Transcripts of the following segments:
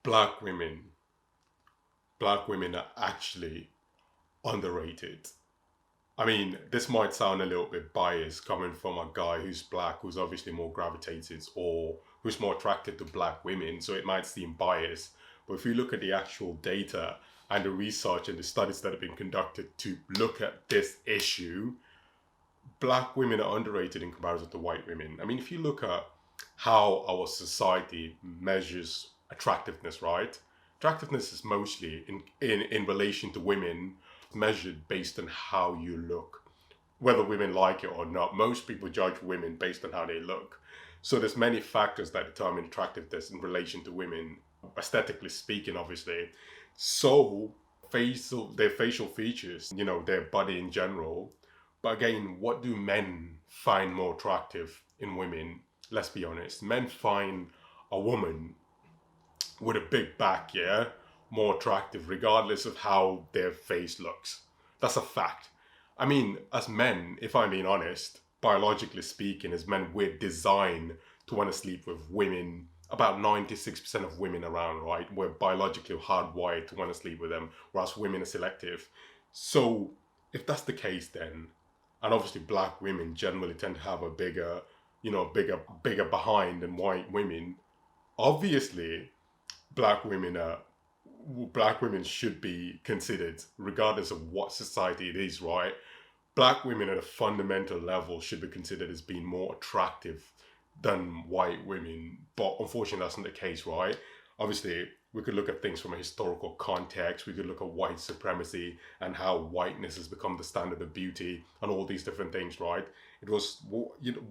black women, black women are actually underrated. I mean, this might sound a little bit biased coming from a guy who's black, who's obviously more gravitated or who's more attracted to black women, so it might seem biased. But if you look at the actual data and the research and the studies that have been conducted to look at this issue, black women are underrated in comparison to white women. I mean, if you look at how our society measures attractiveness, right? Attractiveness is mostly in relation to women measured based on how you look. Whether women like it or not, most people judge women based on how they look. So there's many factors that determine attractiveness in relation to women, aesthetically speaking, obviously. So their facial features, their body in general. But again, what do men find more attractive in women? Let's be honest. Men find a woman with a big back, yeah, more attractive, regardless of how their face looks. That's a fact. I mean, as men, if I'm being honest, biologically speaking, as men, we're designed to want to sleep with women. About 96% of women around, right? We're biologically hardwired to want to sleep with them, whereas women are selective. So, if that's the case, then, and obviously black women generally tend to have a bigger behind than white women. Obviously, black women should be considered, regardless of what society it is, right? Black women at a fundamental level should be considered as being more attractive than white women. But unfortunately, that's not the case, right? Obviously, we could look at things from a historical context. We could look at white supremacy and how whiteness has become the standard of beauty and all these different things, right? It was,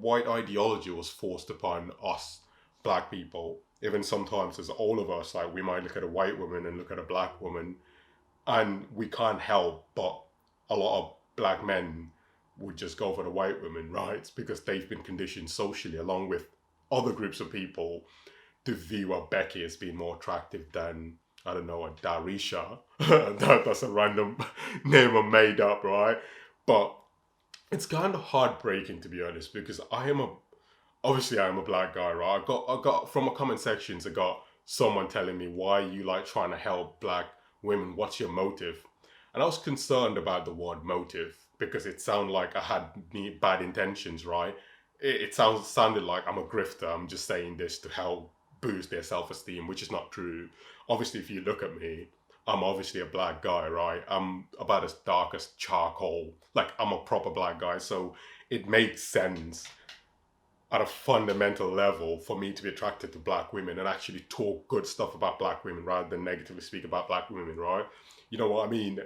white ideology was forced upon us, black people. Even sometimes as all of us, like we might look at a white woman and look at a black woman, and we can't help but a lot of black men would just go for the white women, right? Because they've been conditioned socially, along with other groups of people, to view a Becky as being more attractive than, I don't know, a Darisha. That's a random name I made up, right? But it's kind of heartbreaking, to be honest, because obviously I'm a black guy, right? I got from a comment sections, I got someone telling me, why you like trying to help black women? What's your motive? And I was concerned about the word motive because it sounded like I had bad intentions, right? It sounded like I'm a grifter. I'm just saying this to help boost their self-esteem, which is not true. Obviously, if you look at me, I'm obviously a black guy, right? I'm about as dark as charcoal. Like, I'm a proper black guy. So it makes sense at a fundamental level for me to be attracted to black women and actually talk good stuff about black women rather than negatively speak about black women, right? You know what I mean?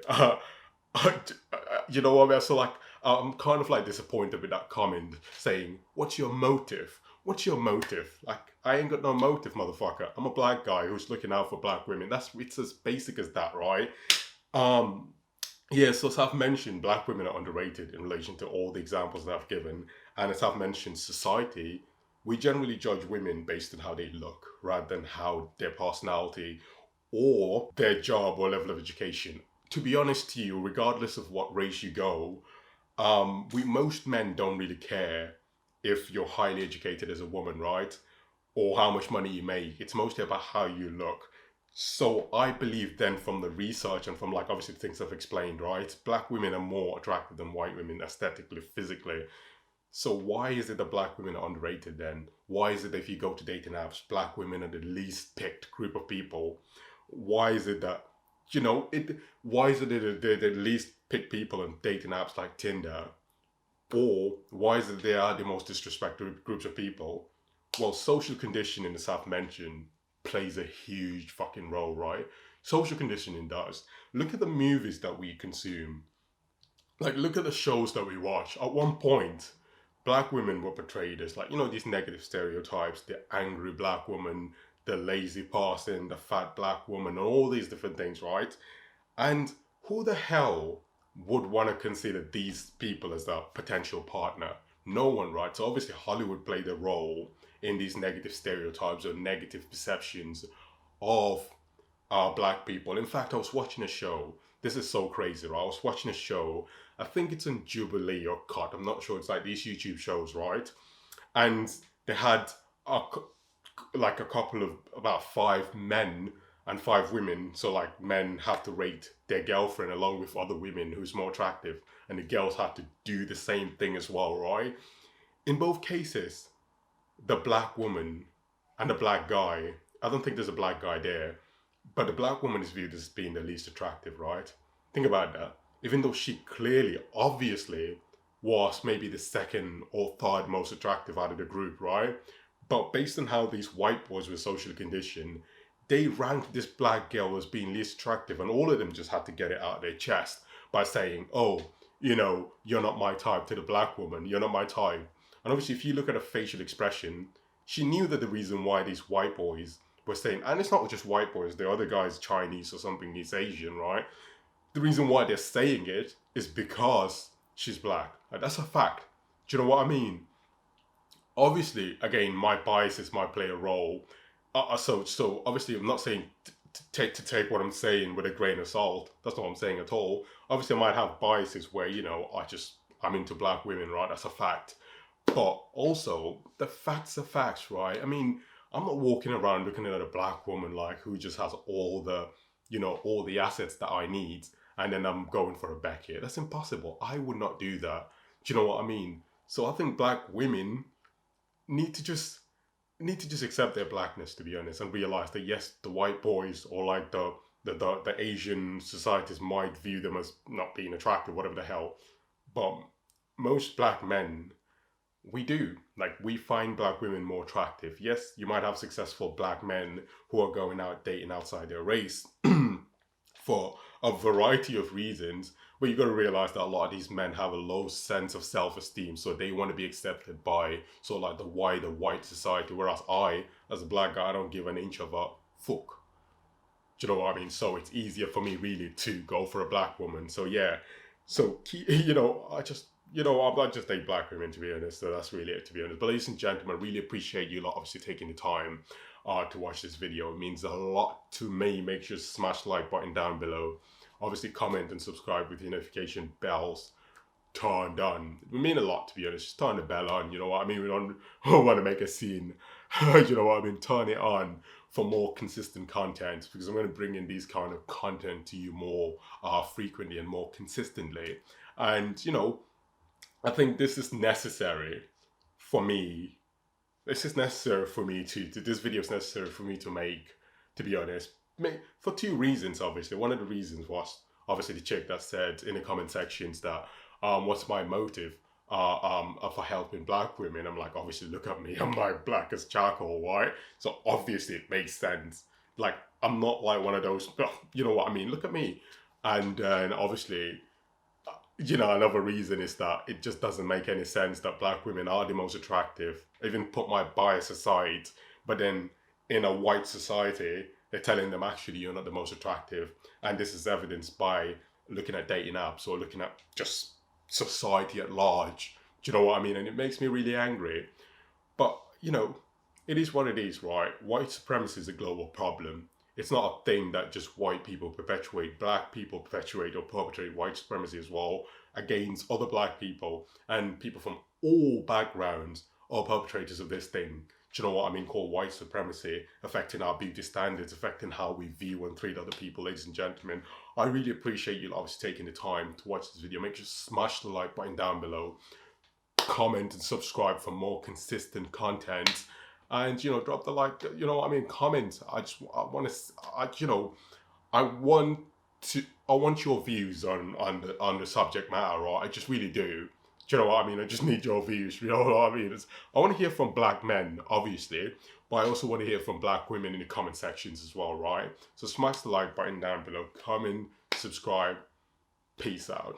You know what I mean? So like, I'm kind of like disappointed with that comment saying, what's your motive? What's your motive? Like, I ain't got no motive, motherfucker. I'm a black guy who's looking out for black women. It's as basic as that, right? Yeah, so as I've mentioned, black women are underrated in relation to all the examples that I've given. And as I've mentioned, society, we generally judge women based on how they look rather than how their personality or their job or level of education. To be honest to you, regardless of what race you go, most men don't really care if you're highly educated as a woman, right? Or how much money you make. It's mostly about how you look. So I believe then from the research and from like obviously the things I've explained, right? Black women are more attractive than white women aesthetically, physically. So why is it that black women are underrated then? Why is it that if you go to dating apps, black women are the least picked group of people? Why is it that, why is it that they're the least picked people on dating apps like Tinder? Or why is it they are the most disrespected groups of people? Well, social conditioning, as I've mentioned, plays a huge fucking role, right? Social conditioning does. Look at the movies that we consume. Like, look at the shows that we watch. At one point, black women were portrayed as like, these negative stereotypes, the angry black woman, the lazy person, the fat black woman, and all these different things, right? And who the hell would want to consider these people as a potential partner? No one, right? So obviously Hollywood played a role in these negative stereotypes or negative perceptions of black people. In fact, I was watching a show. This is so crazy, right? I was watching a show. I think it's on Jubilee or Cut. I'm not sure. It's like these YouTube shows, right? And they had a couple of about 5 men and 5 women. So like men have to rate their girlfriend along with other women who's more attractive, and the girls have to do the same thing as well, right? In both cases, the black woman and the black guy, I don't think there's a black guy there, but the black woman is viewed as being the least attractive, right? Think about that. Even though she clearly, obviously, was maybe the second or third most attractive out of the group, right? But based on how these white boys were socially conditioned, they ranked this black girl as being least attractive, and all of them just had to get it out of their chest by saying, oh, you're not my type, to the black woman, you're not my type. And obviously, if you look at her facial expression, she knew that the reason why these white boys were saying, and it's not just white boys, the other guy's Chinese or something, he's Asian, right? The reason why they're saying it is because she's black. Like, that's a fact. Do you know what I mean? Obviously, again, my biases might play a role. So obviously, I'm not saying to take what I'm saying with a grain of salt. That's not what I'm saying at all. Obviously, I might have biases where I'm into black women, right? That's a fact. But also, the facts are facts, right? I mean, I'm not walking around looking at a black woman like who just has all the assets that I need, and then I'm going for a Beckett. That's impossible. I would not do that. Do you know what I mean? So I think black women need to just accept their blackness, to be honest, and realize that yes, the white boys or like the Asian societies might view them as not being attractive, whatever the hell, but most black men, we do. Like, we find black women more attractive. Yes, you might have successful black men who are going out dating outside their race for a variety of reasons, but you got to realize that a lot of these men have a low sense of self-esteem, so they want to be accepted by sort of like the wider white society, whereas I, as a black guy, I don't give an inch of a fuck. Do you know what I mean? So it's easier for me really to go for a black woman. So yeah, so I just date black women, to be honest. So that's really it, to be honest. But ladies and gentlemen, I really appreciate you lot obviously taking the time to watch this video. It means a lot to me. Make sure to smash the like button down below. Obviously comment and subscribe with your notification bells turned on. It would mean a lot, to be honest. Just turn the bell on, you know what I mean? We don't want to make a scene. You know what I mean? Turn it on for more consistent content, because I'm going to bring in these kind of content to you more frequently and more consistently. And, I think this is necessary for me. This is necessary for me this video is necessary for me to make, to be honest. For 2 reasons, obviously. One of the reasons was, obviously, the chick that said in the comment sections that, what's my motive for helping black women? I'm like, obviously, look at me. I'm like black as charcoal, right? So obviously it makes sense. Like, I'm not like one of those, you know what I mean? Look at me. And obviously, another reason is that it just doesn't make any sense that black women are the most attractive. Even put my bias aside, but then in a white society, they're telling them actually you're not the most attractive. And this is evidenced by looking at dating apps or looking at just society at large. Do you know what I mean? And it makes me really angry. But, it is what it is, right? White supremacy is a global problem. It's not a thing that just white people perpetuate. Black people perpetuate or perpetrate white supremacy as well against other black people, and people from all backgrounds are perpetrators of this thing. Do you know what I mean? Called white supremacy, affecting our beauty standards, affecting how we view and treat other people. Ladies and gentlemen, I really appreciate you obviously taking the time to watch this video. Make sure to smash the like button down below, comment and subscribe for more consistent content. And drop the like, comment. I want your views on the subject matter, right? I just really do. Do you know what I mean? I just need your views. You know what I mean? I want to hear from black men, obviously, but I also want to hear from black women in the comment sections as well, right? So smash the like button down below, comment, subscribe. Peace out.